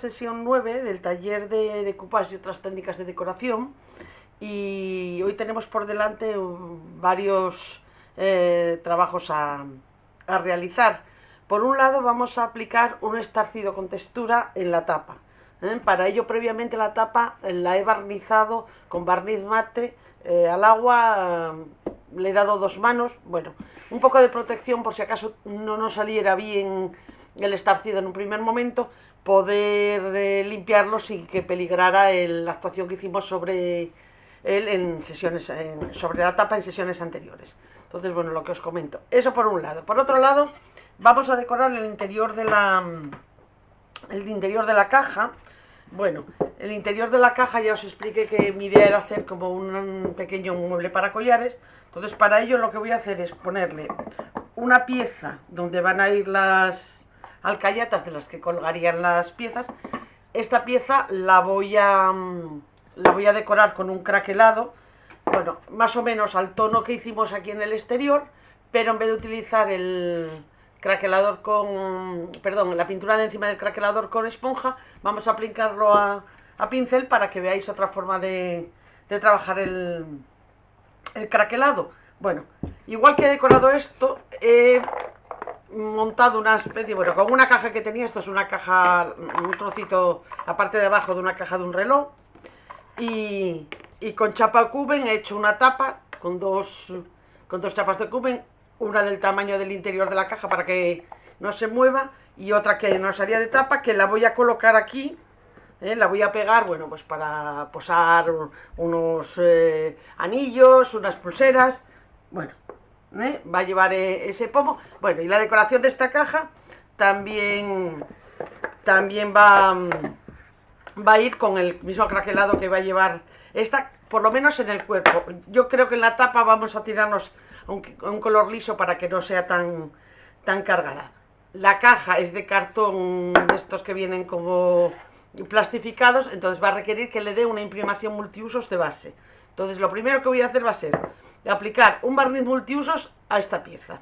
sesión 9 del taller de decoupage y otras técnicas de decoración, y hoy tenemos por delante varios trabajos a realizar. Por un lado vamos a aplicar un estarcido con textura en la tapa. Para ello previamente la tapa la he barnizado con barniz mate al agua, le he dado 2 manos, bueno, un poco de protección por si acaso no nos saliera bien el estarcido en un primer momento, poder limpiarlo sin que peligrara la actuación que hicimos sobre él en sesiones, sobre la tapa en sesiones anteriores. Entonces, bueno, lo que os comento, eso por un lado. Por otro lado, vamos a decorar el interior de la caja. Bueno, el interior de la caja ya os expliqué que mi idea era hacer como un pequeño mueble para collares. Entonces, para ello lo que voy a hacer es ponerle una pieza donde van a ir las alcayatas de las que colgarían las piezas. Esta pieza la voy a decorar con un craquelado, bueno, más o menos al tono que hicimos aquí en el exterior, pero en vez de utilizar el craquelador la pintura de encima del craquelador con esponja, vamos a aplicarlo a pincel para que veáis otra forma de trabajar el craquelado. Bueno, igual que he decorado esto, he montado una especie, bueno, con una caja que tenía, esto es una caja, un trocito, la parte de abajo de una caja de un reloj, y con chapa Cuben he hecho una tapa con dos chapas de Cuben, una del tamaño del interior de la caja para que no se mueva y otra que no salía de tapa, que la voy a colocar aquí, la voy a pegar, bueno, pues para posar unos anillos, unas pulseras, bueno, va a llevar ese pomo. Bueno, y la decoración de esta caja también va a ir con el mismo craquelado que va a llevar esta, por lo menos en el cuerpo. Yo creo que en la tapa vamos a tirarnos a un color liso para que no sea tan cargada. La caja es de cartón de estos que vienen como plastificados, entonces va a requerir que le dé una imprimación multiusos de base. Entonces lo primero que voy a hacer va a ser aplicar un barniz multiusos a esta pieza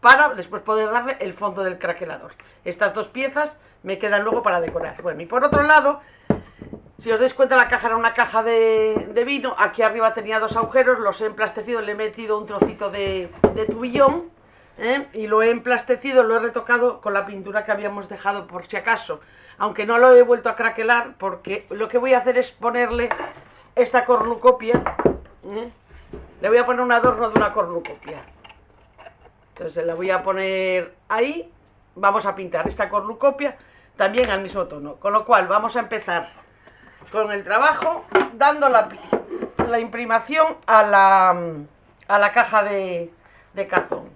para después poder darle el fondo del craquelador. Estas dos piezas me quedan luego para decorar. Bueno, y por otro lado, si os dais cuenta, la caja era una caja de vino. Aquí arriba tenía 2 agujeros, los he emplastecido, le he metido un trocito de tubillón, y lo he emplastecido, lo he retocado con la pintura que habíamos dejado por si acaso, aunque no lo he vuelto a craquelar, porque lo que voy a hacer es ponerle esta cornucopia, le voy a poner un adorno de una cornucopia. Entonces la voy a poner ahí, vamos a pintar esta cornucopia también al mismo tono, con lo cual vamos a empezar con el trabajo dando la imprimación a la caja de cartón.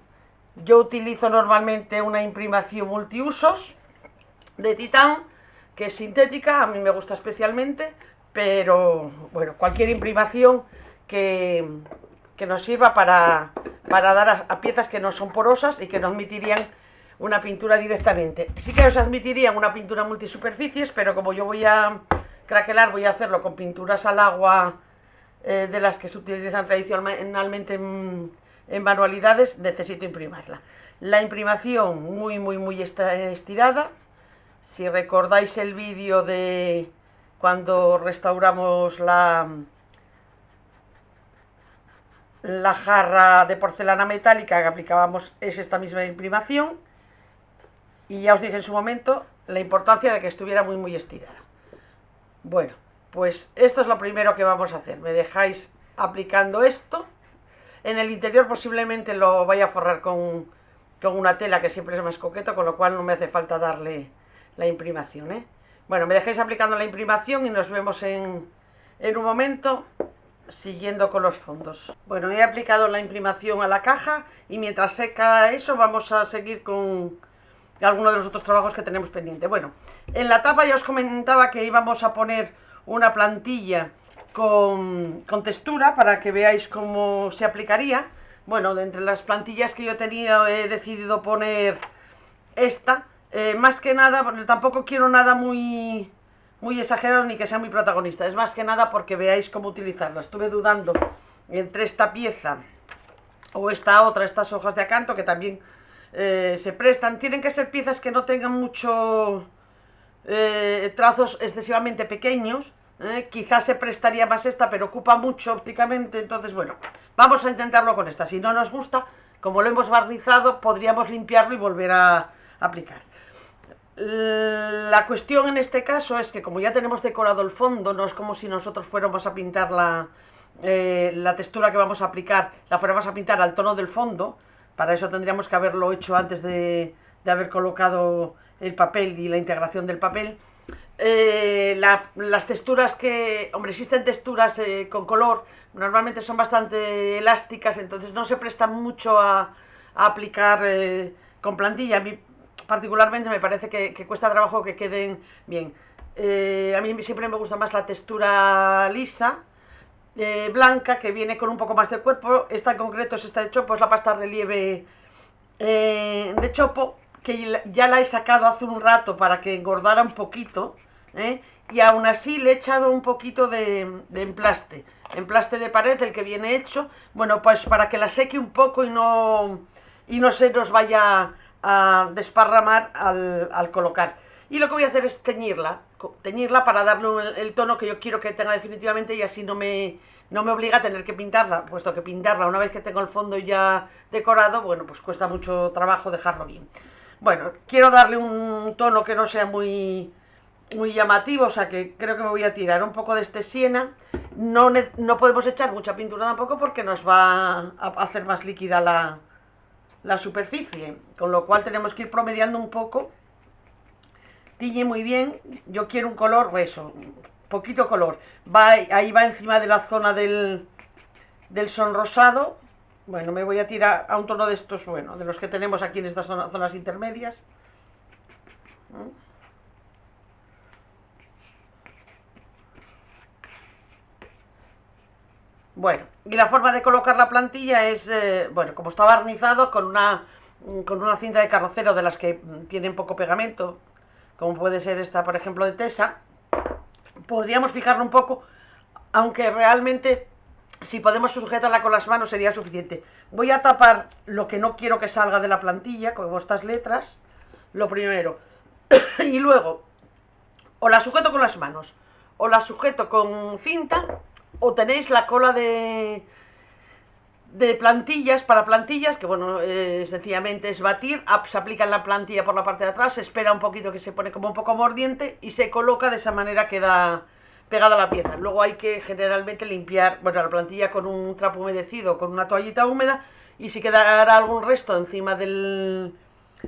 Yo utilizo normalmente una imprimación multiusos de titán, que es sintética, a mí me gusta especialmente, pero bueno, cualquier imprimación que nos sirva para dar a piezas que no son porosas y que no admitirían una pintura directamente. Sí que os admitirían una pintura multisuperficies, pero como yo voy a craquelar, voy a hacerlo con pinturas al agua de las que se utilizan tradicionalmente en manualidades, necesito imprimirla. La imprimación muy estirada. Si recordáis el vídeo de cuando restauramos la jarra de porcelana metálica, que aplicábamos esta misma imprimación, y ya os dije en su momento la importancia de que estuviera muy estirada. Bueno, pues esto es lo primero que vamos a hacer. Me dejáis aplicando esto. En el interior posiblemente lo vaya a forrar con una tela, que siempre es más coqueto, con lo cual no me hace falta darle la imprimación, Bueno, me dejáis aplicando la imprimación y nos vemos en un momento, siguiendo con los fondos. Bueno, he aplicado la imprimación a la caja y mientras seca eso vamos a seguir con algunos de los otros trabajos que tenemos pendiente. Bueno, en la tapa ya os comentaba que íbamos a poner una plantilla con textura para que veáis cómo se aplicaría. Bueno, de entre las plantillas que yo tenía he decidido poner esta, más que nada, porque tampoco quiero nada muy exagerado ni que sea muy protagonista, es más que nada porque veáis cómo utilizarla. Estuve dudando entre esta pieza o esta otra, estas hojas de acanto que también se prestan. Tienen que ser piezas que no tengan mucho trazos excesivamente pequeños. Quizás se prestaría más esta, pero ocupa mucho ópticamente, entonces bueno, vamos a intentarlo con esta. Si no nos gusta, como lo hemos barnizado, podríamos limpiarlo y volver a aplicar. La cuestión en este caso es que como ya tenemos decorado el fondo, no es como si nosotros fuéramos a pintar la textura que vamos a aplicar, la fuéramos a pintar al tono del fondo. Para eso tendríamos que haberlo hecho antes de haber colocado el papel y la integración del papel. Las texturas que, hombre, existen texturas con color, normalmente son bastante elásticas, entonces no se prestan mucho a aplicar con plantilla. A mí particularmente me parece que cuesta trabajo que queden bien. A mí siempre me gusta más la textura lisa, blanca, que viene con un poco más de cuerpo. Esta en concreto es esta de chopo, es la pasta relieve de chopo, que ya la he sacado hace un rato para que engordara un poquito, y aún así le he echado un poquito de emplaste de pared, el que viene hecho, bueno, pues para que la seque un poco y no se nos vaya a desparramar al colocar. Y lo que voy a hacer es teñirla para darle el tono que yo quiero que tenga definitivamente, y así no me obliga a tener que pintarla, puesto que pintarla una vez que tengo el fondo ya decorado, bueno, pues cuesta mucho trabajo dejarlo bien. Bueno, quiero darle un tono que no sea muy llamativo, o sea que creo que me voy a tirar un poco de este siena. No podemos echar mucha pintura tampoco porque nos va a hacer más líquida la superficie, con lo cual tenemos que ir promediando un poco. Tiñe muy bien, yo quiero un color, eso, poquito color, ahí va encima de la zona del sonrosado. Bueno, me voy a tirar a un tono de estos, bueno, de los que tenemos aquí en estas zonas intermedias. Bueno, y la forma de colocar la plantilla es, bueno, como está barnizado, con una cinta de carrocero de las que tienen poco pegamento, como puede ser esta, por ejemplo, de Tesa. Podríamos fijarlo un poco, aunque realmente si podemos sujetarla con las manos sería suficiente. Voy a tapar lo que no quiero que salga de la plantilla, como estas letras, lo primero. Y luego, o la sujeto con las manos, o la sujeto con cinta, o tenéis la cola de plantillas, para plantillas, que bueno, sencillamente es batir, se aplica en la plantilla por la parte de atrás, se espera un poquito que se pone como un poco mordiente y se coloca de esa manera, queda pegada a la pieza. Luego hay que generalmente limpiar, bueno, la plantilla con un trapo humedecido, con una toallita húmeda, y si quedara algún resto encima de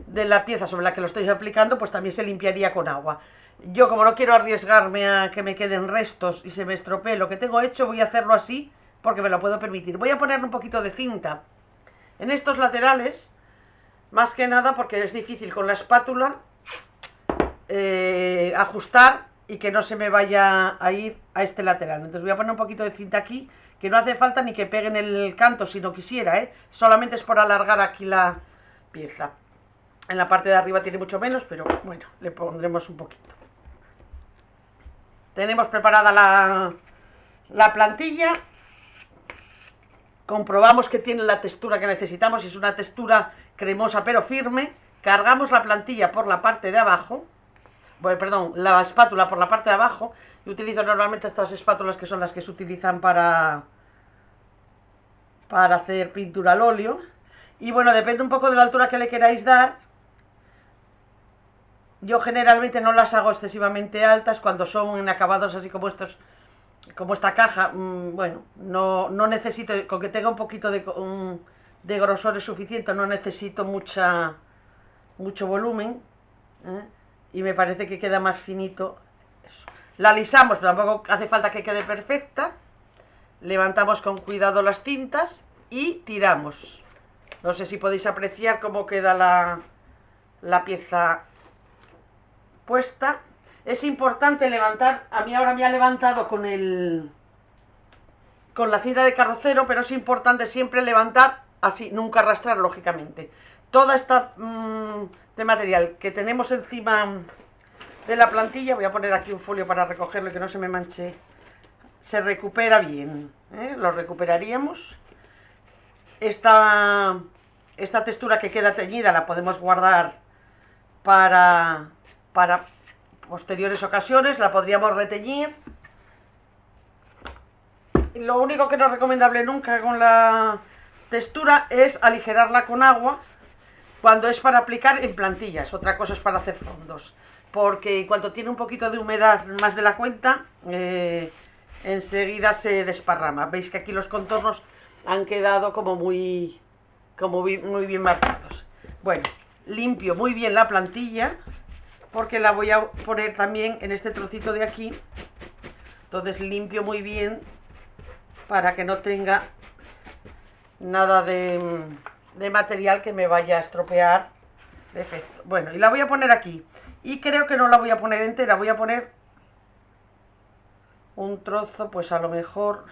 la pieza sobre la que lo estáis aplicando, pues también se limpiaría con agua. Yo, como no quiero arriesgarme a que me queden restos y se me estropee lo que tengo hecho, voy a hacerlo así porque me lo puedo permitir. Voy a ponerle un poquito de cinta en estos laterales, más que nada porque es difícil con la espátula ajustar y que no se me vaya a ir a este lateral. Entonces voy a poner un poquito de cinta aquí, que no hace falta ni que pegue en el canto si no quisiera, solamente es por alargar aquí la pieza. En la parte de arriba tiene mucho menos, pero bueno, le pondremos un poquito. Tenemos preparada la plantilla. Comprobamos que tiene la textura que necesitamos, es una textura cremosa pero firme. Cargamos la plantilla por la parte de abajo, bueno, perdón, la espátula por la parte de abajo. Yo utilizo normalmente estas espátulas que son las que se utilizan para hacer pintura al óleo. Y bueno, depende un poco de la altura que le queráis dar. Yo generalmente no las hago excesivamente altas cuando son en acabados así como estos, como esta caja. Bueno, no necesito, con que tenga un poquito de grosor es suficiente, no necesito mucho volumen, y me parece que queda más finito. Eso. La alisamos, pero tampoco hace falta que quede perfecta. Levantamos con cuidado las cintas y tiramos. No sé si podéis apreciar cómo queda la pieza puesta. Es importante levantar, a mí ahora me ha levantado con la cinta de carrocero, pero es importante siempre levantar así, nunca arrastrar, lógicamente. Toda esta de material que tenemos encima de la plantilla, voy a poner aquí un folio para recogerlo y que no se me manche, se recupera bien, lo recuperaríamos. Esta textura que queda teñida la podemos guardar para posteriores ocasiones la podríamos reteñir. Lo único que no es recomendable nunca con la textura es aligerarla con agua cuando es para aplicar en plantillas. Otra cosa es para hacer fondos, porque cuando tiene un poquito de humedad más de la cuenta, enseguida se desparrama. Veis que aquí los contornos han quedado como muy bien marcados. Bueno, limpio muy bien la plantilla porque la voy a poner también en este trocito de aquí. Entonces limpio muy bien para que no tenga nada de material que me vaya a estropear de efecto. Bueno, y la voy a poner aquí. Y creo que no la voy a poner entera, voy a poner un trozo, pues a lo mejor.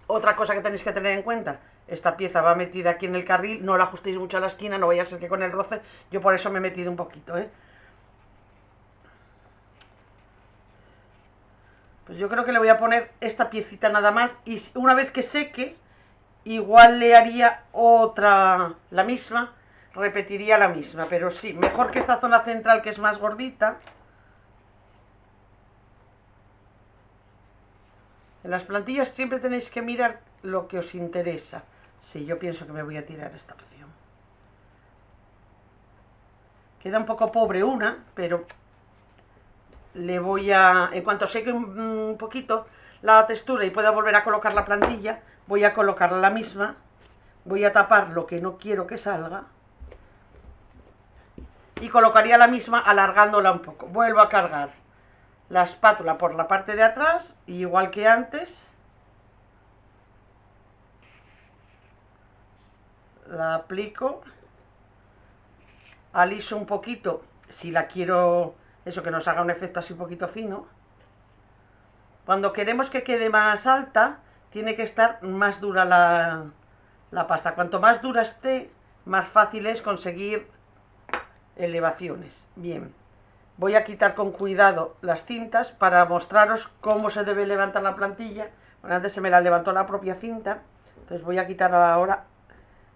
Otra cosa que tenéis que tener en cuenta, esta pieza va metida aquí en el carril, no la ajustéis mucho a la esquina, no vaya a ser que con el roce, yo por eso me he metido un poquito, ¿eh? Pues yo creo que le voy a poner esta piecita nada más, y una vez que seque, igual le haría otra, la misma, repetiría la misma, pero sí, mejor que esta zona central que es más gordita. En las plantillas siempre tenéis que mirar lo que os interesa. Sí, yo pienso que me voy a tirar esta opción. Queda un poco pobre una, pero le voy a... En cuanto seque un poquito la textura y pueda volver a colocar la plantilla, voy a colocar la misma. Voy a tapar lo que no quiero que salga. Y colocaría la misma alargándola un poco. Vuelvo a cargar la espátula por la parte de atrás, igual que antes. La aplico, aliso un poquito si la quiero, eso, que nos haga un efecto así un poquito fino. Cuando queremos que quede más alta, tiene que estar más dura la pasta. Cuanto más dura esté, más fácil es conseguir elevaciones. Bien, voy a quitar con cuidado las cintas para mostraros cómo se debe levantar la plantilla. Bueno, antes se me la levantó la propia cinta, entonces voy a quitar ahora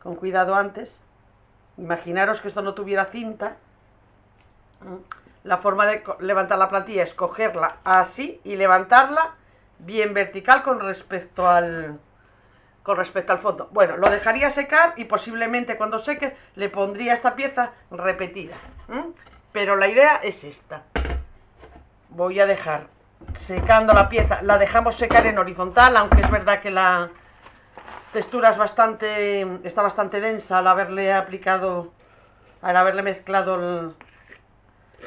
con cuidado antes. Imaginaros que esto no tuviera cinta. La forma de levantar la plantilla es cogerla así y levantarla bien vertical con respecto al fondo. Bueno, lo dejaría secar y posiblemente cuando seque le pondría esta pieza repetida. Pero la idea es esta. Voy a dejar secando la pieza. La dejamos secar en horizontal, aunque es verdad que la textura está bastante densa al haberle mezclado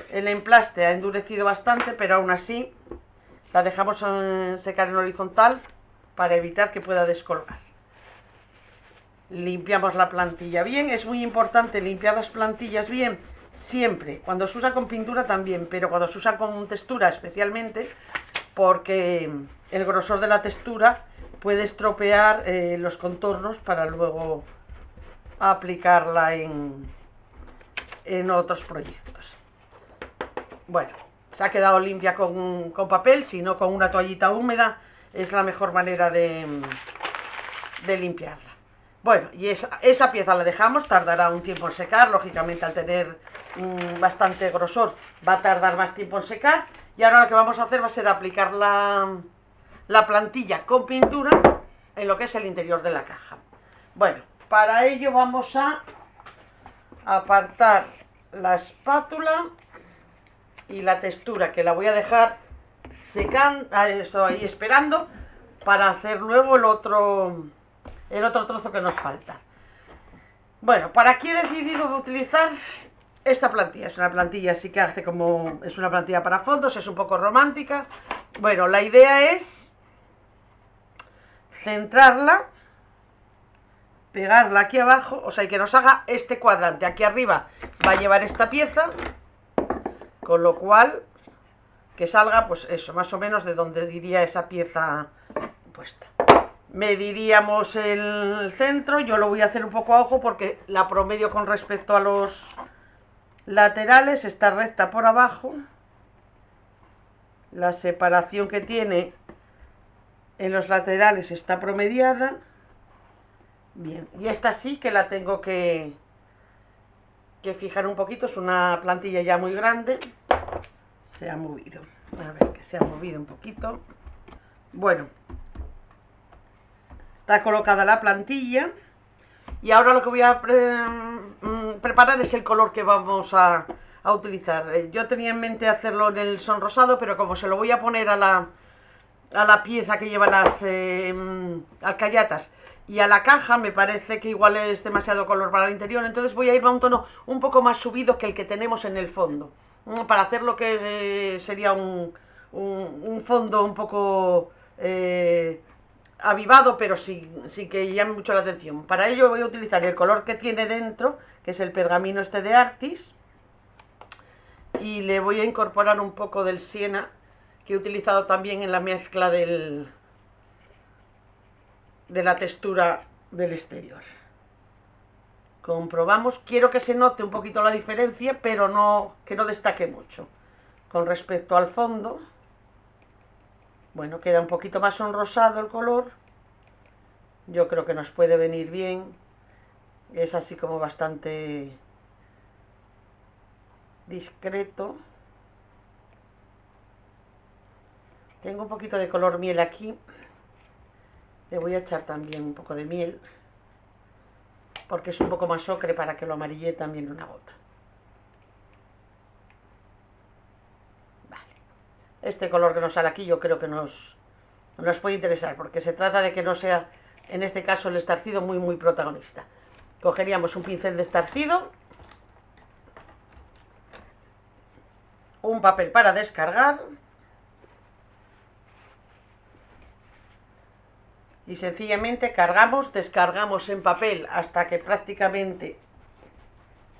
el emplaste, ha endurecido bastante, pero aún así la dejamos secar en horizontal para evitar que pueda descolgar. Limpiamos la plantilla bien, es muy importante limpiar las plantillas bien, siempre, cuando se usa con pintura también, pero cuando se usa con textura especialmente, porque el grosor de la textura puede estropear los contornos para luego aplicarla en otros proyectos. Bueno, se ha quedado limpia con papel, si no con una toallita húmeda es la mejor manera de limpiarla. Bueno, y esa pieza la dejamos, tardará un tiempo en secar, lógicamente al tener bastante grosor va a tardar más tiempo en secar. Y ahora lo que vamos a hacer va a ser aplicar la plantilla con pintura en lo que es el interior de la caja. Bueno, para ello vamos a apartar la espátula y la textura, que la voy a dejar secando, eso ahí esperando, para hacer luego el otro trozo que nos falta. Bueno, ¿para aquí he decidido utilizar esta plantilla? Es una plantilla así que hace como... es una plantilla para fondos, es un poco romántica. Bueno, la idea es centrarla, pegarla aquí abajo, o sea, y que nos haga este cuadrante. Aquí arriba va a llevar esta pieza, con lo cual que salga, pues eso, más o menos de donde iría esa pieza puesta. Mediríamos el centro, yo lo voy a hacer un poco a ojo porque la promedio con respecto a los laterales está recta por abajo. La separación que tiene en los laterales está promediada. Bien, y esta sí que la tengo que fijar un poquito, es una plantilla ya muy grande. se ha movido. A ver, que se ha movido un poquito. Bueno, está colocada la plantilla. Y ahora lo que voy a preparar es el color que vamos a utilizar. Yo tenía en mente hacerlo en el sonrosado, pero como se lo voy a poner a la pieza que lleva las alcayatas y a la caja, me parece que igual es demasiado color para el interior, entonces voy a irme a un tono un poco más subido que el que tenemos en el fondo, para hacer lo que sería un fondo un poco avivado, pero sin que llame mucho la atención. Para ello voy a utilizar el color que tiene dentro, que es el pergamino este de Artis, y le voy a incorporar un poco del siena, que he utilizado también en la mezcla de la textura del exterior. Comprobamos, quiero que se note un poquito la diferencia, pero que no destaque mucho. Con respecto al fondo, bueno, queda un poquito más sonrosado el color. Yo creo que nos puede venir bien. Es así como bastante discreto. Tengo un poquito de color miel aquí. Le voy a echar también un poco de miel, porque es un poco más ocre, para que lo amarille también una gota. Vale. Este color que nos sale aquí yo creo que nos puede interesar, porque se trata de que no sea, en este caso, el estarcido muy protagonista. Cogeríamos un pincel de estarcido, un papel para descargar, y sencillamente descargamos en papel hasta que prácticamente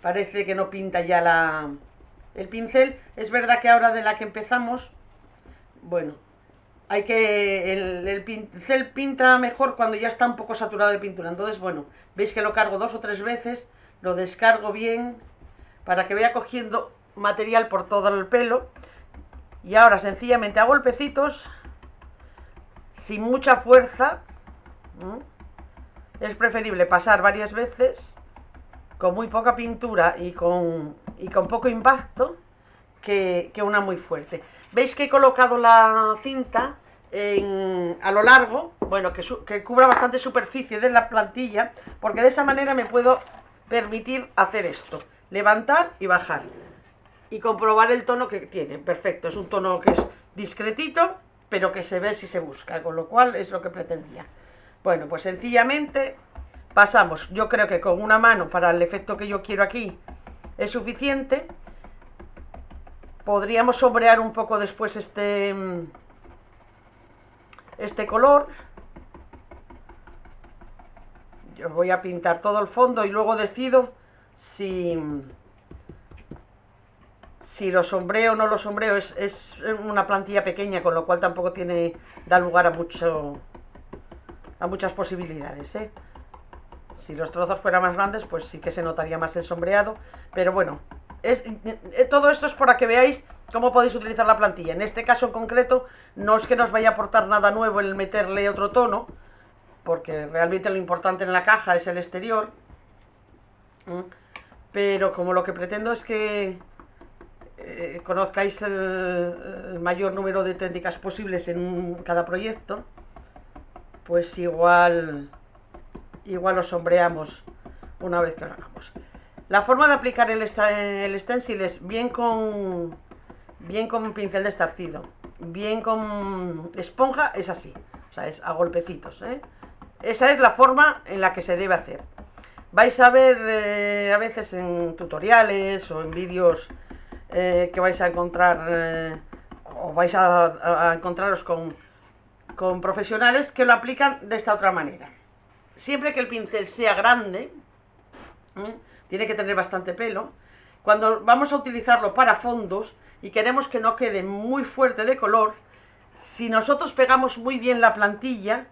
parece que no pinta ya el pincel. Es verdad que ahora de la que empezamos, bueno, el pincel pinta mejor cuando ya está un poco saturado de pintura. Entonces, bueno, veis que lo cargo 2 o 3 veces, lo descargo bien para que vaya cogiendo material por todo el pelo. Y ahora sencillamente a golpecitos, sin mucha fuerza. Es preferible pasar varias veces con muy poca pintura y con poco impacto que una muy fuerte. Veis que he colocado la cinta a lo largo, bueno, que cubra bastante superficie de la plantilla, porque de esa manera me puedo permitir hacer esto: levantar y bajar y comprobar el tono que tiene. Perfecto, es un tono que es discretito, pero que se ve si se busca, con lo cual es lo que pretendía. Bueno, pues sencillamente pasamos. Yo creo que con una mano, para el efecto que yo quiero aquí, es suficiente. Podríamos sombrear un poco después este color. Yo voy a pintar todo el fondo y luego decido si lo sombreo o no lo sombreo. Es una plantilla pequeña, con lo cual tampoco da lugar a muchas posibilidades, ¿eh? Si los trozos fueran más grandes, pues sí que se notaría más el sombreado. Pero bueno, todo esto es para que veáis cómo podéis utilizar la plantilla. En este caso en concreto, no es que nos vaya a aportar nada nuevo el meterle otro tono, porque realmente lo importante en la caja es el exterior. Pero como lo que pretendo es que conozcáis el mayor número de técnicas posibles en cada proyecto, pues igual lo sombreamos una vez que lo hagamos. La forma de aplicar el stencil es bien con un pincel de estarcido, bien con esponja, es así, o sea, es a golpecitos, ¿eh? Esa es la forma en la que se debe hacer. Vais a ver a veces en tutoriales o en vídeos que vais a encontrar o vais a encontraros con profesionales que lo aplican de esta otra manera. Siempre que el pincel sea grande, tiene que tener bastante pelo. Cuando vamos a utilizarlo para fondos y queremos que no quede muy fuerte de color, si nosotros pegamos muy bien la plantilla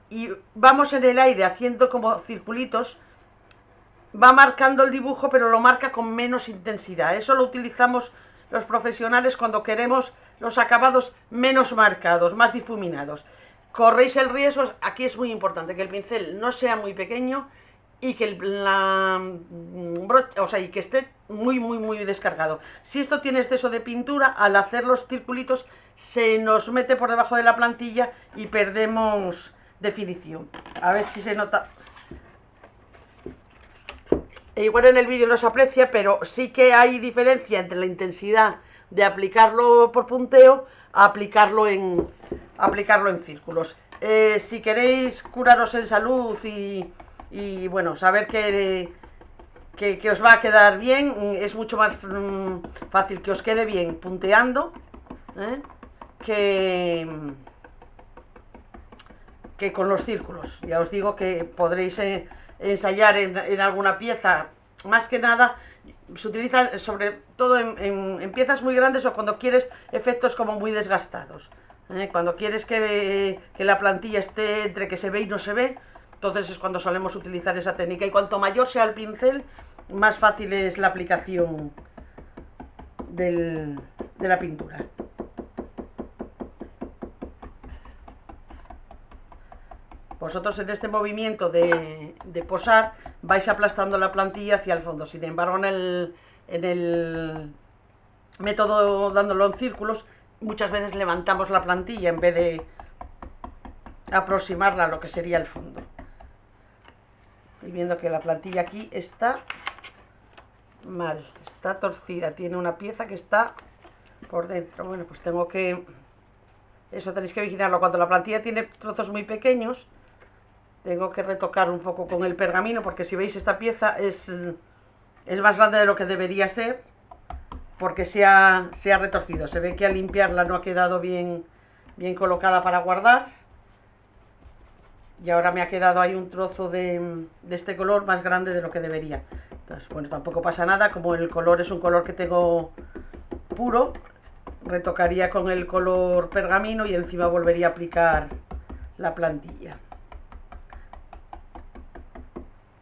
y vamos en el aire haciendo como circulitos, va marcando el dibujo, pero lo marca con menos intensidad. Eso lo utilizamos los profesionales cuando queremos los acabados menos marcados, más difuminados. Corréis el riesgo, aquí es muy importante que el pincel no sea muy pequeño y que la brocha, o sea, y que esté muy descargado. Si esto tiene exceso de pintura, al hacer los circulitos se nos mete por debajo de la plantilla y perdemos definición. A ver si se nota. Igual en el vídeo no se aprecia, pero sí que hay diferencia entre la intensidad de aplicarlo por punteo a aplicarlo en círculos. Si queréis curaros en salud y bueno, saber que os va a quedar bien, es mucho más fácil que os quede bien punteando, que con los círculos. Ya os digo que podréis ensayar en alguna pieza. Más que nada se utiliza sobre todo en piezas muy grandes o cuando quieres efectos como muy desgastados. Cuando quieres que la plantilla esté entre que se ve y no se ve, entonces es cuando solemos utilizar esa técnica. Y cuanto mayor sea el pincel, más fácil es la aplicación de la pintura. Vosotros en este movimiento de posar vais aplastando la plantilla hacia el fondo. Sin embargo, en el método dándolo en círculos, muchas veces levantamos la plantilla en vez de aproximarla a lo que sería el fondo. Estoy viendo que la plantilla aquí está mal, está torcida, tiene una pieza que está por dentro. Bueno, pues tengo que... Eso tenéis que vigilarlo. Cuando la plantilla tiene trozos muy pequeños, tengo que retocar un poco con el pergamino, porque si veis esta pieza es más grande de lo que debería ser, porque se ha retorcido. Se ve que al limpiarla no ha quedado bien colocada para guardar. Y ahora me ha quedado ahí un trozo de este color más grande de lo que debería. Entonces, bueno, tampoco pasa nada. Como el color es un color que tengo puro, retocaría con el color pergamino y encima volvería a aplicar la plantilla.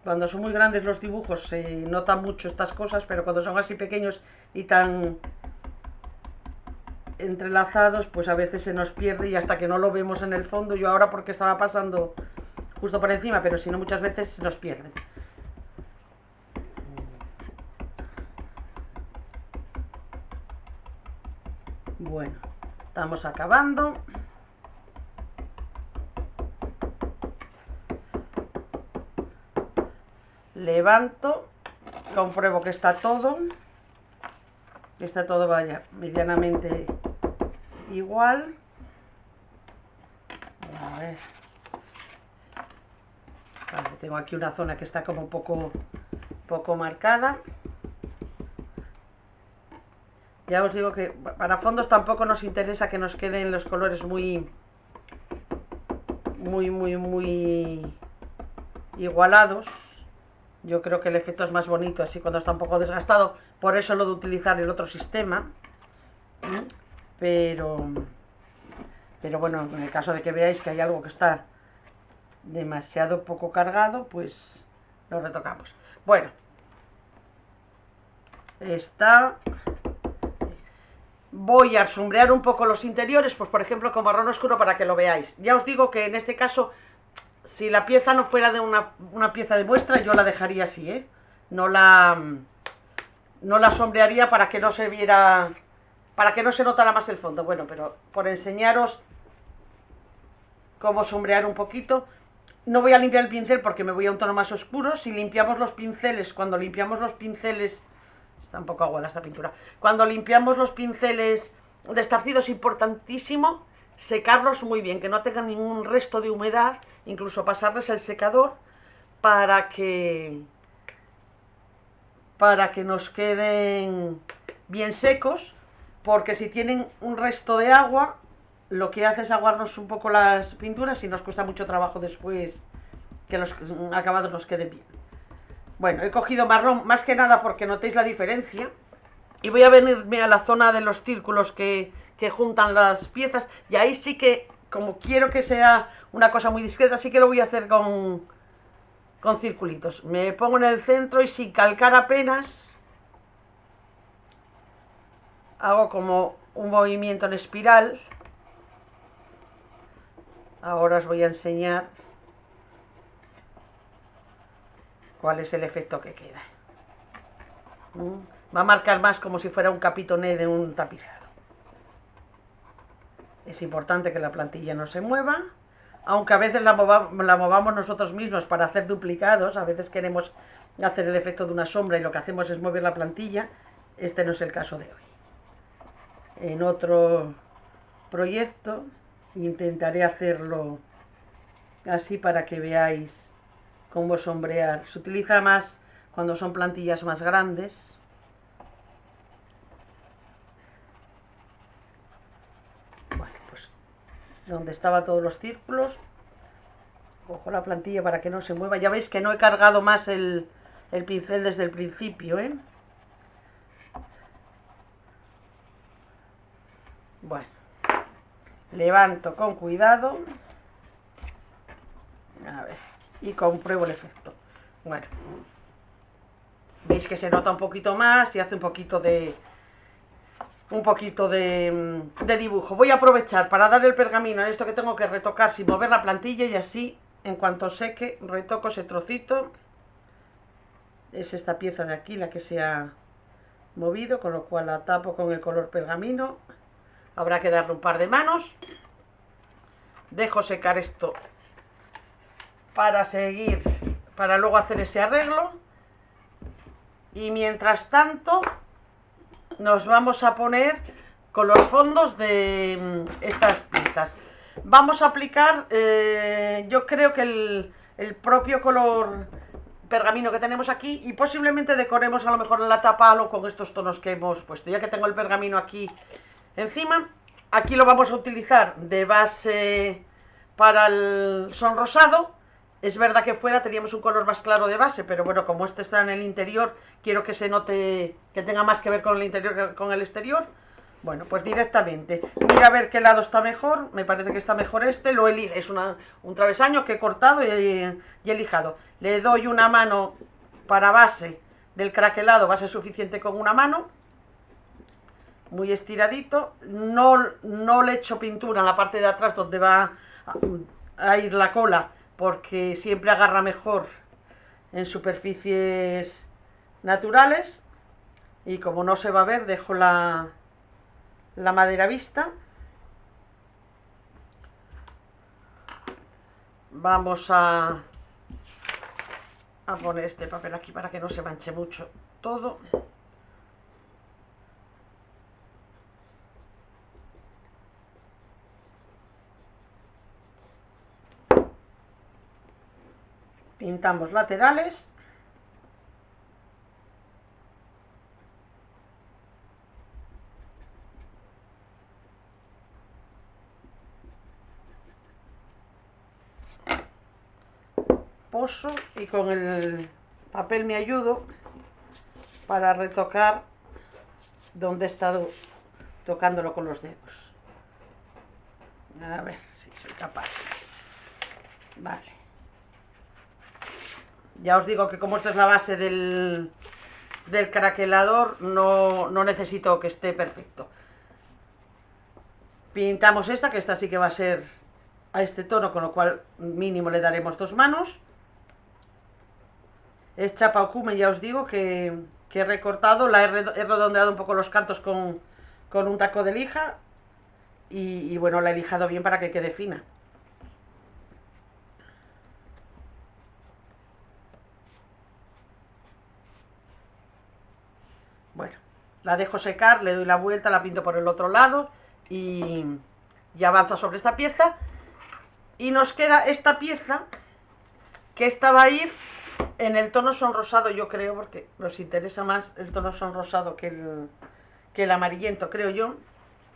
Cuando son muy grandes los dibujos se notan mucho estas cosas, pero cuando son así pequeños y tan entrelazados, pues a veces se nos pierde y hasta que no lo vemos en el fondo. Yo ahora porque estaba pasando justo por encima, pero si no muchas veces se nos pierde. Bueno, estamos acabando. Levanto, compruebo que está todo vaya medianamente igual. A ver, vale, tengo aquí una zona que está como un poco marcada. Ya os digo que para fondos tampoco nos interesa que nos queden los colores muy igualados. Yo creo que el efecto es más bonito así cuando está un poco desgastado, por eso lo de utilizar el otro sistema. Pero bueno, en el caso de que veáis que hay algo que está demasiado poco cargado, pues lo retocamos. Bueno, voy a sombrear un poco los interiores, pues por ejemplo con marrón oscuro para que lo veáis. Ya os digo que en este caso, si la pieza no fuera de una pieza de muestra, yo la dejaría así, no la sombrearía para que no se viera, para que no se notara más el fondo. Bueno, pero por enseñaros cómo sombrear un poquito, no voy a limpiar el pincel porque me voy a un tono más oscuro. Si limpiamos los pinceles, cuando limpiamos los pinceles, está un poco aguada esta pintura, cuando limpiamos los pinceles destarcidos, importantísimo secarlos muy bien, que no tengan ningún resto de humedad, incluso pasarles el secador para que nos queden bien secos, porque si tienen un resto de agua, lo que hace es aguarnos un poco las pinturas y nos cuesta mucho trabajo después que los acabados nos queden bien. Bueno, he cogido marrón más que nada porque notéis la diferencia, y voy a venirme a la zona de los círculos que juntan las piezas, y ahí sí que, como quiero que sea una cosa muy discreta, sí que lo voy a hacer con circulitos. Me pongo en el centro y sin calcar apenas hago como un movimiento en espiral. Ahora os voy a enseñar cuál es el efecto que queda. Va a marcar más como si fuera un capitoné de un tapizado. Es importante que la plantilla no se mueva, aunque a veces la movamos nosotros mismos para hacer duplicados. A veces queremos hacer el efecto de una sombra y lo que hacemos es mover la plantilla. Este no es el caso de hoy. En otro proyecto intentaré hacerlo así para que veáis cómo sombrear. Se utiliza más cuando son plantillas más grandes. Bueno, pues donde estaban todos los círculos, cojo la plantilla para que no se mueva. Ya veis que no he cargado más el pincel desde el principio, ¿eh? Bueno, levanto con cuidado. A ver, y compruebo el efecto. Bueno, veis que se nota un poquito más y hace un poquito de dibujo. Voy a aprovechar para dar el pergamino a esto que tengo que retocar sin mover la plantilla, y así en cuanto seque retoco ese trocito. Es esta pieza de aquí la que se ha movido, con lo cual la tapo con el color pergamino. Habrá que darle un par de manos. Dejo secar esto para luego hacer ese arreglo. Y mientras tanto nos vamos a poner con los fondos de estas piezas. Vamos a aplicar, yo creo que el propio color pergamino que tenemos aquí, y posiblemente decoremos a lo mejor en la tapa algo con estos tonos que hemos puesto. Ya que tengo el pergamino aquí encima, aquí lo vamos a utilizar de base para el sonrosado. Es verdad que fuera teníamos un color más claro de base, pero bueno, como este está en el interior, quiero que se note que tenga más que ver con el interior que con el exterior. Bueno, pues directamente, mira a ver qué lado está mejor. Me parece que está mejor este. Es un travesaño que he cortado y he lijado. Le doy una mano para base del craquelado, va a ser suficiente con una mano. Muy estiradito. No le echo pintura en la parte de atrás donde va a ir la cola, porque siempre agarra mejor en superficies naturales. Y como no se va a ver, dejo la madera vista. Vamos a poner este papel aquí para que no se manche mucho todo. Pintamos laterales. Poso y con el papel me ayudo para retocar donde he estado tocándolo con los dedos. A ver si soy capaz. Vale. Ya os digo que como esta es la base del craquelador, no necesito que esté perfecto. Pintamos esta, que esta sí que va a ser a este tono, con lo cual mínimo le daremos 2 manos. Es chapa okume, ya os digo que he recortado, he redondeado un poco los cantos con un taco de lija y bueno, la he lijado bien para que quede fina. Bueno, la dejo secar, le doy la vuelta, la pinto por el otro lado y avanzo sobre esta pieza. Y nos queda esta pieza, que esta va a ir en el tono sonrosado, yo creo, porque nos interesa más el tono sonrosado que el amarillento, creo yo.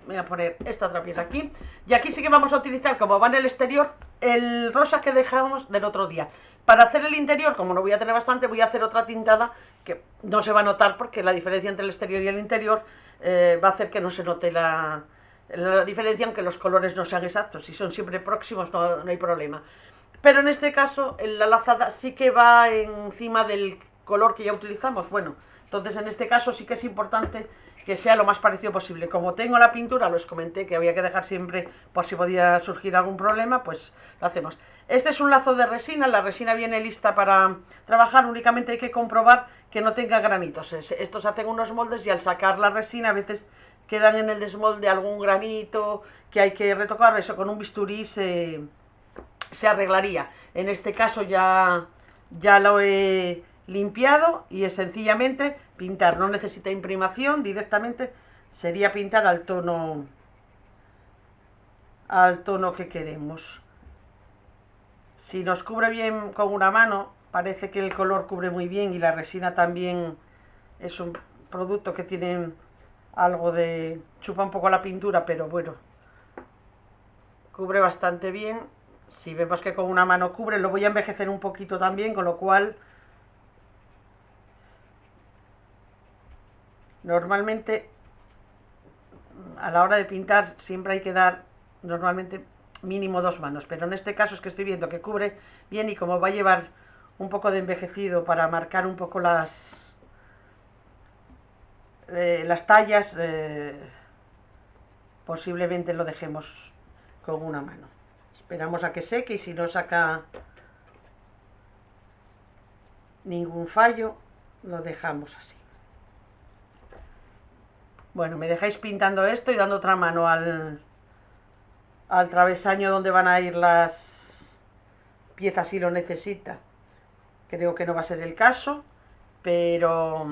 Voy a poner esta otra pieza aquí. Y aquí sí que vamos a utilizar, como va en el exterior, el rosa que dejamos del otro día. Para hacer el interior, como no voy a tener bastante, voy a hacer otra tintada que no se va a notar, porque la diferencia entre el exterior y el interior va a hacer que no se note la diferencia, aunque los colores no sean exactos. Si son siempre próximos, no hay problema. Pero en este caso, la lazada sí que va encima del color que ya utilizamos. Bueno, entonces en este caso sí que es importante que sea lo más parecido posible. Como tengo la pintura, os comenté que había que dejar siempre por si podía surgir algún problema, pues lo hacemos. Este es un lazo de resina, la resina viene lista para trabajar, únicamente hay que comprobar que no tenga granitos. Estos hacen unos moldes y al sacar la resina a veces quedan en el desmolde algún granito que hay que retocar, eso con un bisturí se arreglaría. En este caso ya lo he limpiado y es sencillamente pintar, no necesita imprimación, directamente sería pintar al tono que queremos. Si nos cubre bien con una mano, parece que el color cubre muy bien y la resina también es un producto que tiene algo de... chupa un poco la pintura, pero bueno, cubre bastante bien. Si vemos que con una mano cubre, lo voy a envejecer un poquito también, con lo cual normalmente a la hora de pintar siempre hay que dar normalmente mínimo 2 manos, pero en este caso es que estoy viendo que cubre bien y como va a llevar un poco de envejecido para marcar un poco las tallas, posiblemente lo dejemos con una mano. Esperamos a que seque y si no saca ningún fallo, lo dejamos así. Bueno, me dejáis pintando esto y dando otra mano al travesaño donde van a ir las piezas si lo necesita. Creo que no va a ser el caso, pero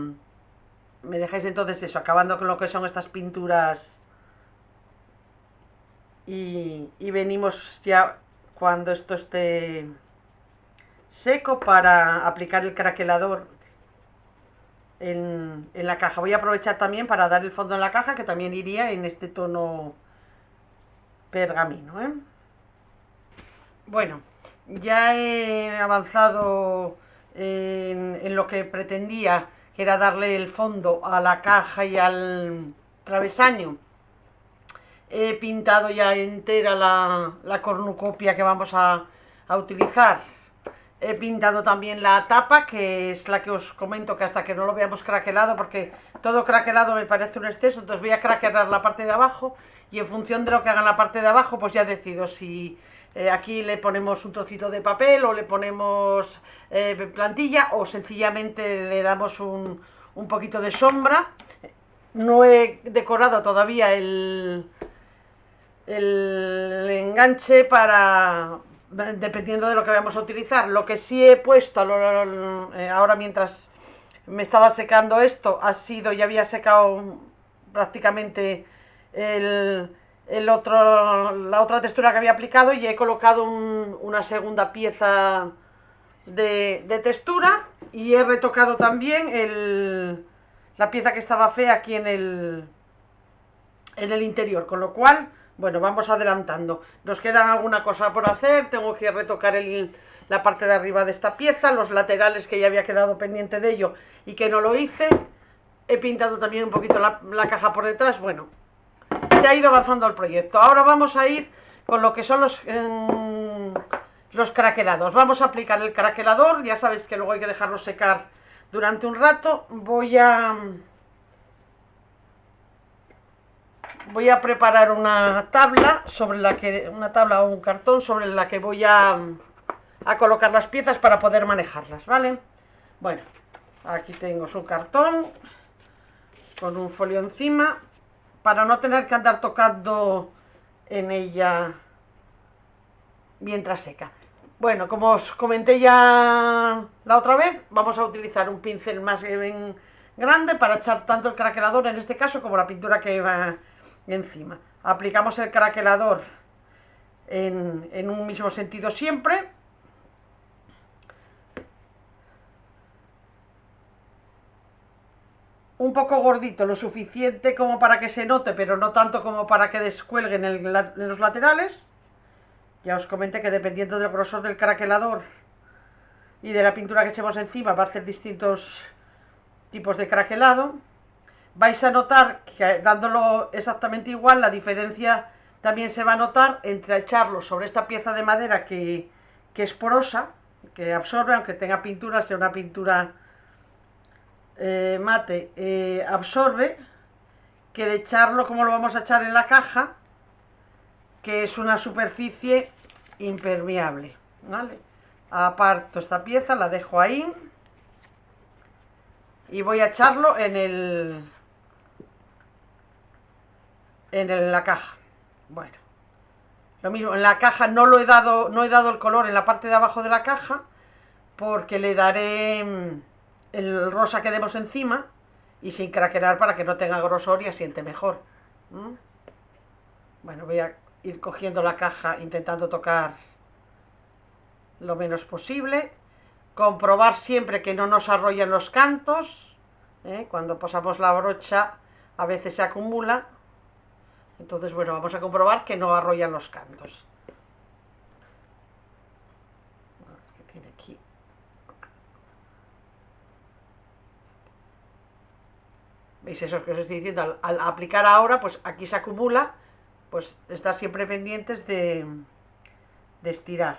me dejáis entonces eso, acabando con lo que son estas pinturas y venimos ya cuando esto esté seco para aplicar el craquelador en la caja. Voy a aprovechar también para dar el fondo en la caja, que también iría en este tono pergamino, ¿eh? Bueno, ya he avanzado en lo que pretendía, que era darle el fondo a la caja y al travesaño. He pintado ya entera la cornucopia que vamos a utilizar. He pintado también la tapa, que es la que os comento que hasta que no lo veamos craquelado, porque todo craquelado me parece un exceso, entonces voy a craquelar la parte de abajo y en función de lo que haga en la parte de abajo, pues ya decido si aquí le ponemos un trocito de papel o le ponemos plantilla o sencillamente le damos un poquito de sombra. No he decorado todavía el enganche para... dependiendo de lo que vayamos a utilizar. Lo que sí he puesto ahora mientras me estaba secando esto ha sido, ya había secado prácticamente la otra textura que había aplicado y he colocado una segunda pieza de textura y he retocado también la pieza que estaba fea aquí en el interior, con lo cual, bueno, vamos adelantando. Nos quedan alguna cosa por hacer, tengo que retocar la parte de arriba de esta pieza, los laterales que ya había quedado pendiente de ello y que no lo hice. He pintado también un poquito la caja por detrás, bueno, se ha ido avanzando el proyecto. Ahora vamos a ir con lo que son los craquelados. Vamos a aplicar el craquelador, ya sabéis que luego hay que dejarlo secar durante un rato. Voy a preparar una tabla o un cartón sobre la que voy a colocar las piezas para poder manejarlas, ¿vale? Bueno, aquí tengo su cartón con un folio encima para no tener que andar tocando en ella mientras seca. Bueno, como os comenté ya la otra vez, vamos a utilizar un pincel más grande para echar tanto el craquelador en este caso como la pintura que va encima. Aplicamos el craquelador en un mismo sentido siempre. Un poco gordito, lo suficiente como para que se note, pero no tanto como para que descuelguen en los laterales. Ya os comenté que dependiendo del grosor del craquelador y de la pintura que echemos encima va a hacer distintos tipos de craquelado. Vais a notar que dándolo exactamente igual, la diferencia también se va a notar entre echarlo sobre esta pieza de madera que es porosa, que absorbe, aunque tenga pintura, sea una pintura mate, absorbe, que de echarlo como lo vamos a echar en la caja, que es una superficie impermeable, ¿vale? Aparto esta pieza, la dejo ahí y voy a echarlo en la caja. Bueno, lo mismo, en la caja no he dado el color en la parte de abajo de la caja, porque le daré el rosa que demos encima y sin craquelar para que no tenga grosor y asiente mejor. Bueno, voy a ir cogiendo la caja intentando tocar lo menos posible. Comprobar siempre que no nos arrollan los cantos. Cuando pasamos la brocha a veces se acumula. Entonces, bueno, vamos a comprobar que no arrollan los cantos. ¿Qué tiene aquí? ¿Veis eso que os estoy diciendo? Al aplicar ahora, pues aquí se acumula, pues estar siempre pendientes de estirar.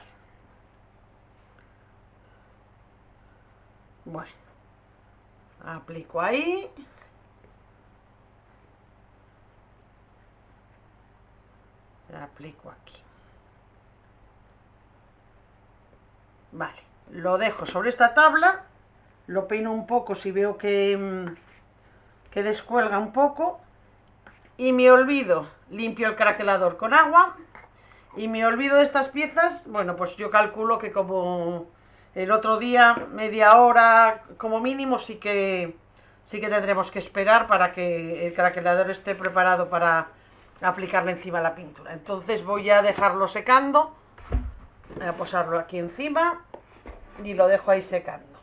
Bueno, aplico ahí. Aplico aquí. Vale, lo dejo sobre esta tabla, lo peino un poco si veo que descuelga un poco y me olvido, limpio el craquelador con agua y me olvido de estas piezas. Bueno, pues yo calculo que como el otro día, media hora como mínimo, sí que tendremos que esperar para que el craquelador esté preparado para aplicarle encima la pintura. Entonces voy a dejarlo secando, voy a posarlo aquí encima y lo dejo ahí secando.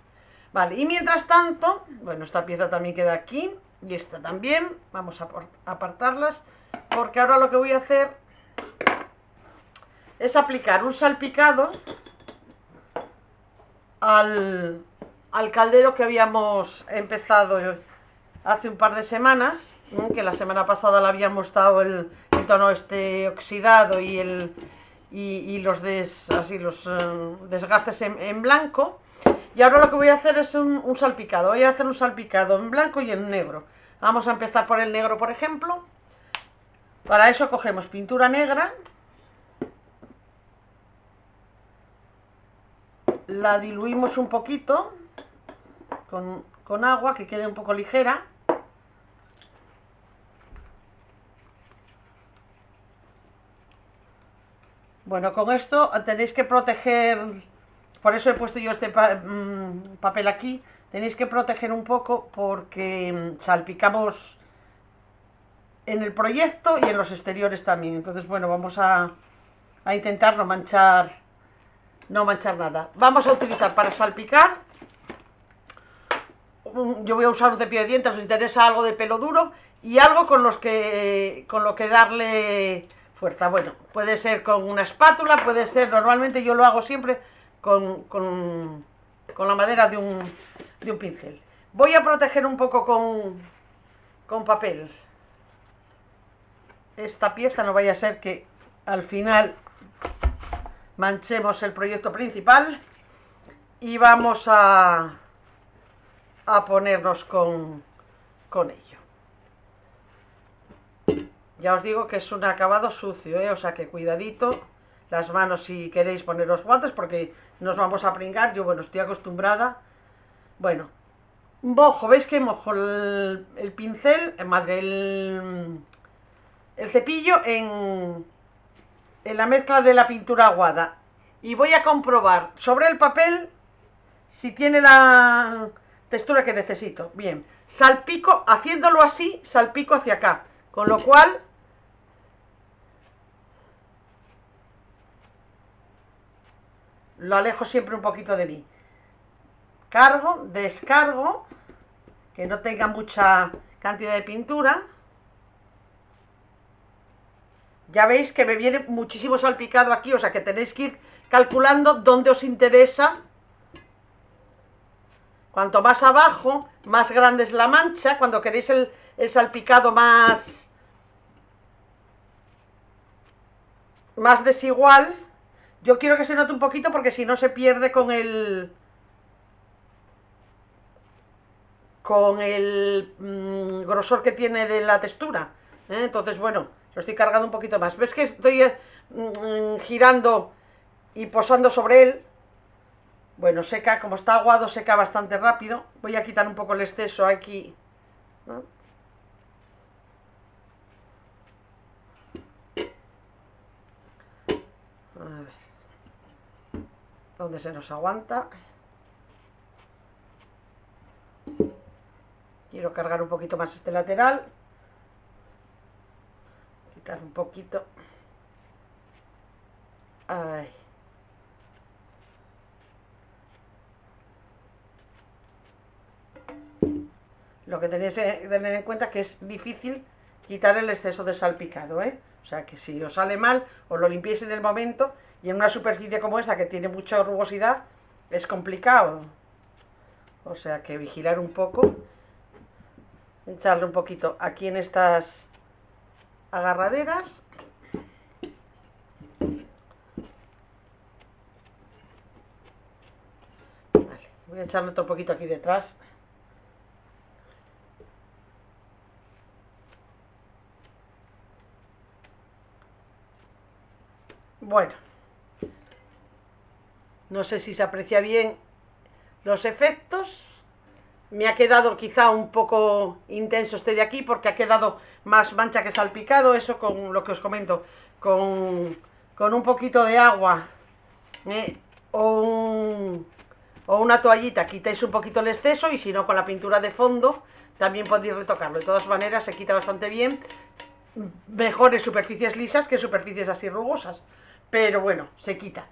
Vale, y mientras tanto, bueno, esta pieza también queda aquí y esta también, vamos a apartarlas, porque ahora lo que voy a hacer es aplicar un salpicado al caldero que habíamos empezado hace un par de semanas, que la semana pasada le habíamos dado el tono este oxidado y los desgastes en blanco. Y ahora lo que voy a hacer es un salpicado. Voy a hacer un salpicado en blanco y en negro. Vamos a empezar por el negro, por ejemplo. Para eso cogemos pintura negra, la diluimos un poquito con agua, que quede un poco ligera. Bueno, con esto tenéis que proteger, por eso he puesto yo este papel aquí, tenéis que proteger un poco porque salpicamos en el proyecto y en los exteriores también. Entonces, bueno, vamos a intentar no manchar nada. Vamos a utilizar para salpicar, yo voy a usar un cepillo de dientes, os interesa algo de pelo duro y algo con lo que darle fuerza. Bueno, puede ser con una espátula, puede ser, normalmente yo lo hago siempre con la madera de un pincel. Voy a proteger un poco con papel esta pieza, no vaya a ser que al final manchemos el proyecto principal, y vamos a ponernos con ello. Ya os digo que es un acabado sucio, o sea que cuidadito las manos si queréis poneros guantes, porque nos vamos a pringar. Yo, bueno, estoy acostumbrada. Bueno, mojo, ¿veis que mojo el pincel, el cepillo en la mezcla de la pintura aguada? Y voy a comprobar sobre el papel si tiene la textura que necesito. Bien, salpico, haciéndolo así, salpico hacia acá, con lo cual lo alejo siempre un poquito de mí. Cargo, descargo, que no tenga mucha cantidad de pintura. Ya veis que me viene muchísimo salpicado aquí, o sea que tenéis que ir calculando dónde os interesa. Cuanto más abajo, más grande es la mancha. Cuando queréis el salpicado más desigual, yo quiero que se note un poquito porque si no se pierde con el con el grosor que tiene de la textura, ¿eh? Entonces, bueno, lo estoy cargando un poquito más. ¿Ves que estoy girando y posando sobre él? Bueno, seca, como está aguado, seca bastante rápido. Voy a quitar un poco el exceso aquí, ¿no? A ver, ¿dónde se nos aguanta? Quiero cargar un poquito más este lateral. Quitar un poquito. Ay. Lo que tenéis que tener en cuenta es que es difícil quitar el exceso de salpicado, ¿eh? O sea que si os sale mal, os lo limpiéis en el momento, y en una superficie como esta que tiene mucha rugosidad es complicado. O sea que vigilar un poco, echarle un poquito aquí en estas agarraderas. Vale, voy a echarle otro poquito aquí detrás. Bueno, no sé si se aprecia bien los efectos. Me ha quedado quizá un poco intenso este de aquí porque ha quedado más mancha que salpicado. Eso con lo que os comento, con un poquito de agua, o una toallita quitáis un poquito el exceso, y si no, con la pintura de fondo también podéis retocarlo. De todas maneras se quita bastante bien, mejor en superficies lisas que en superficies así rugosas, pero bueno, se quita.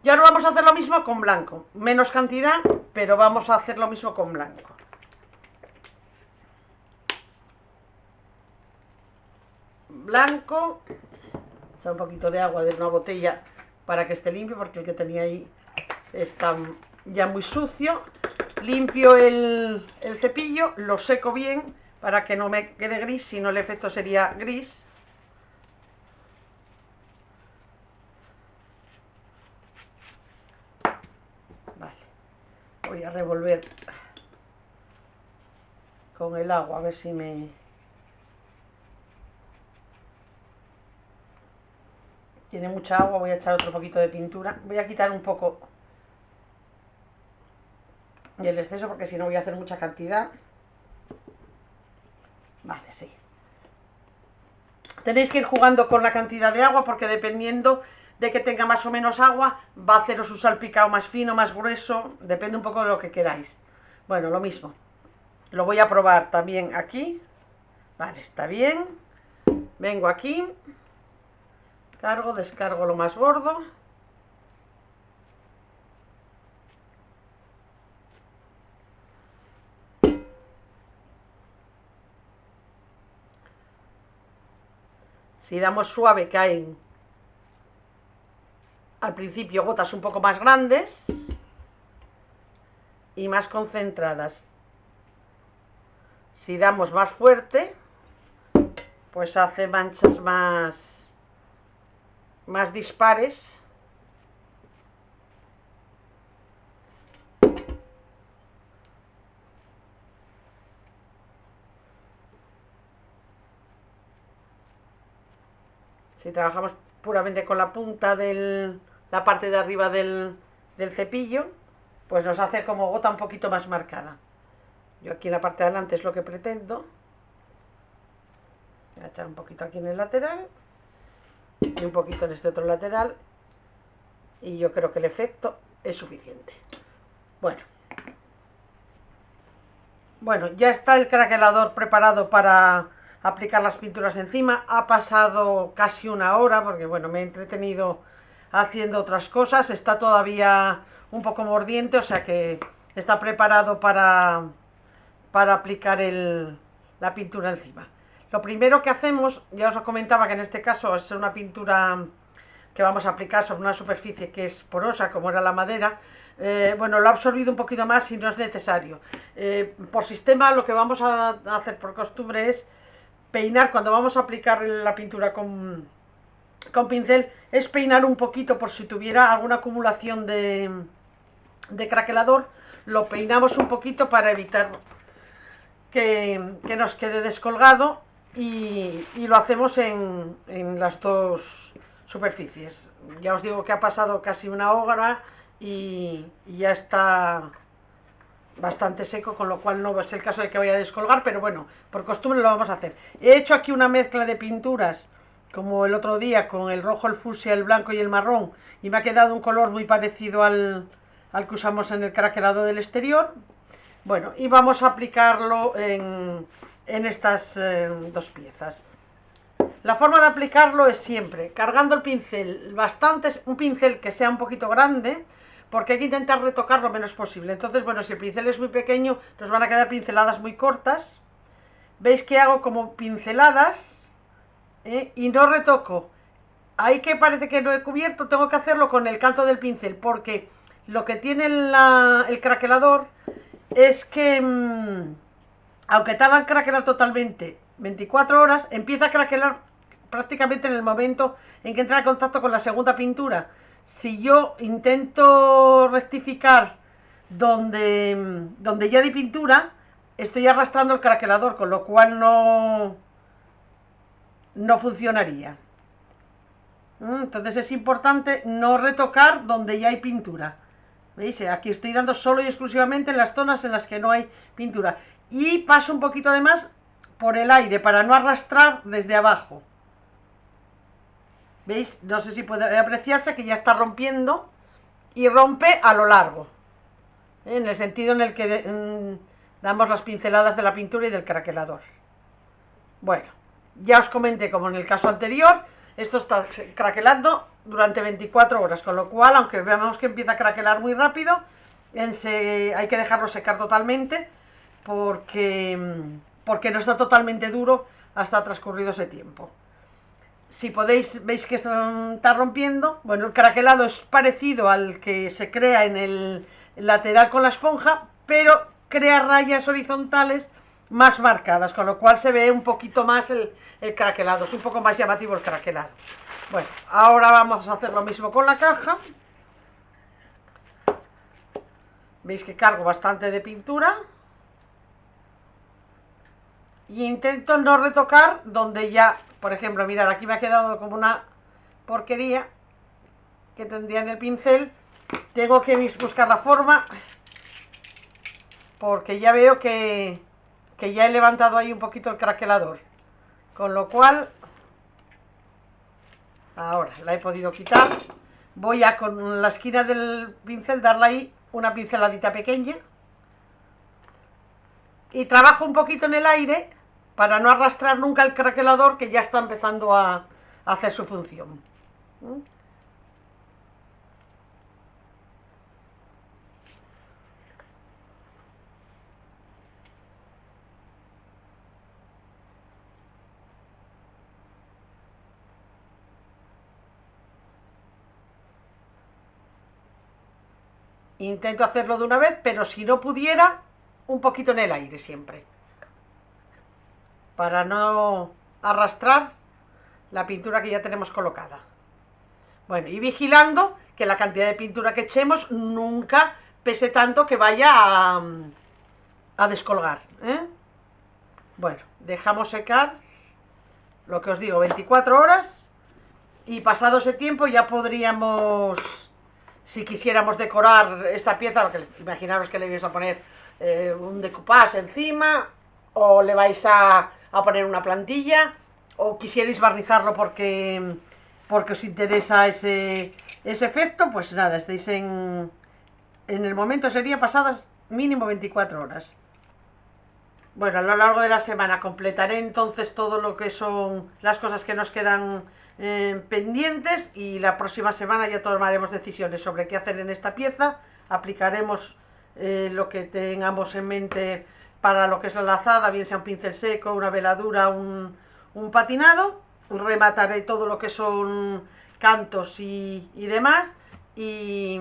Y ahora vamos a hacer lo mismo con blanco, menos cantidad, pero vamos a hacer lo mismo con blanco. Blanco, echar un poquito de agua de una botella para que esté limpio, porque el que tenía ahí está ya muy sucio. Limpio el cepillo, lo seco bien para que no me quede gris, si no el efecto sería gris. Vale, voy a revolver con el agua a ver si me... Tiene mucha agua, voy a echar otro poquito de pintura. Voy a quitar un poco del exceso porque si no voy a hacer mucha cantidad. Vale, sí. Tenéis que ir jugando con la cantidad de agua porque dependiendo de que tenga más o menos agua va a haceros un salpicado más fino, más grueso, depende un poco de lo que queráis. Bueno, lo mismo. Lo voy a probar también aquí. Vale, está bien. Vengo aquí. Cargo, descargo lo más gordo. Si damos suave caen al principio gotas un poco más grandes y más concentradas. Si damos más fuerte, pues hace manchas más dispares. Si trabajamos puramente con la punta de la parte de arriba del cepillo, pues nos hace como gota un poquito más marcada. Yo aquí en la parte de adelante es lo que pretendo. Voy a echar un poquito aquí en el lateral y un poquito en este otro lateral, y yo creo que el efecto es suficiente. Bueno, ya está el craquelador preparado para aplicar las pinturas encima. Ha pasado casi una hora porque bueno, me he entretenido haciendo otras cosas. Está todavía un poco mordiente, o sea que está preparado para aplicar la pintura encima. Lo primero que hacemos, ya os comentaba que en este caso es una pintura que vamos a aplicar sobre una superficie que es porosa, como era la madera. Bueno, lo ha absorbido un poquito más y no es necesario. Por sistema, lo que vamos a hacer por costumbre es peinar, cuando vamos a aplicar la pintura con pincel, es peinar un poquito por si tuviera alguna acumulación de craquelador. Lo peinamos un poquito para evitar que nos quede descolgado y lo hacemos en las dos superficies. Ya os digo que ha pasado casi una hora y ya está bastante seco, con lo cual no es el caso de que vaya a descolgar, pero bueno, por costumbre lo vamos a hacer. He hecho aquí una mezcla de pinturas, como el otro día, con el rojo, el fucsia, el blanco y el marrón, y me ha quedado un color muy parecido al que usamos en el craquelado del exterior. Bueno, y vamos a aplicarlo en estas dos piezas. La forma de aplicarlo es siempre cargando el pincel bastante, un pincel que sea un poquito grande, porque hay que intentar retocar lo menos posible. Entonces, bueno, si el pincel es muy pequeño, nos van a quedar pinceladas muy cortas. Veis que hago como pinceladas y no retoco. Ahí que parece que no he cubierto, tengo que hacerlo con el canto del pincel, porque lo que tiene el craquelador es que, aunque tarda en craquelar totalmente 24 horas, empieza a craquelar prácticamente en el momento en que entra en contacto con la segunda pintura. Si yo intento rectificar donde ya di pintura, estoy arrastrando el craquelador, con lo cual no funcionaría. Entonces es importante no retocar donde ya hay pintura. ¿Veis? Aquí estoy dando solo y exclusivamente en las zonas en las que no hay pintura. Y paso un poquito además por el aire para no arrastrar desde abajo. ¿Veis? No sé si puede apreciarse que ya está rompiendo y rompe a lo largo, en el sentido en el que damos las pinceladas de la pintura y del craquelador. Bueno, ya os comenté, como en el caso anterior, esto está craquelando durante 24 horas, con lo cual, aunque veamos que empieza a craquelar muy rápido, hay que dejarlo secar totalmente, porque no está totalmente duro hasta transcurrido ese tiempo. Si podéis, veis que está rompiendo. Bueno, el craquelado es parecido al que se crea en el lateral con la esponja, pero crea rayas horizontales más marcadas, con lo cual se ve un poquito más el craquelado, es un poco más llamativo el craquelado. Bueno, ahora vamos a hacer lo mismo con la caja. Veis que cargo bastante de pintura y intento no retocar donde ya, por ejemplo, mirad, aquí me ha quedado como una porquería que tendría en el pincel. Tengo que buscar la forma, porque ya veo que ya he levantado ahí un poquito el craquelador, con lo cual ahora la he podido quitar. Voy a, con la esquina del pincel, darle ahí una pinceladita pequeña y trabajo un poquito en el aire para no arrastrar nunca el craquelador, que ya está empezando a hacer su función. Intento hacerlo de una vez, pero si no pudiera, un poquito en el aire siempre, para no arrastrar la pintura que ya tenemos colocada. Bueno, y vigilando que la cantidad de pintura que echemos nunca pese tanto que vaya a descolgar, ¿eh? Bueno, dejamos secar, lo que os digo, 24 horas, y pasado ese tiempo ya podríamos, si quisiéramos decorar esta pieza, porque imaginaros que le vais a poner un decoupage encima, o le vais a poner una plantilla, o quisierais barnizarlo porque os interesa ese efecto, pues nada, estáis en el momento, sería pasadas mínimo 24 horas. Bueno, a lo largo de la semana completaré entonces todo lo que son las cosas que nos quedan pendientes, y la próxima semana ya tomaremos decisiones sobre qué hacer en esta pieza. Aplicaremos lo que tengamos en mente para lo que es la lazada, bien sea un pincel seco, una veladura, un patinado. Remataré todo lo que son cantos y demás, y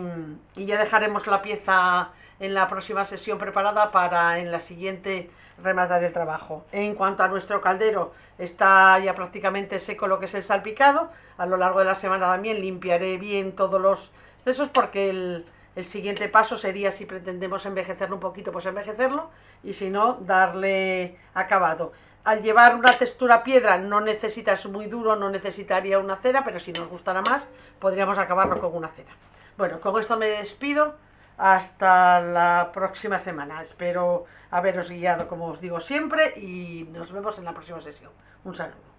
ya dejaremos la pieza en la próxima sesión preparada para en la siguiente rematar el trabajo. En cuanto a nuestro caldero, está ya prácticamente seco lo que es el salpicado. A lo largo de la semana también limpiaré bien todos los excesos, porque el siguiente paso sería, si pretendemos envejecerlo un poquito, pues envejecerlo, y si no, darle acabado. Al llevar una textura piedra no necesita, es muy duro, no necesitaría una cera, pero si nos gustara más, podríamos acabarlo con una cera. Bueno, con esto me despido. Hasta la próxima semana. Espero haberos guiado como os digo siempre y nos vemos en la próxima sesión. Un saludo.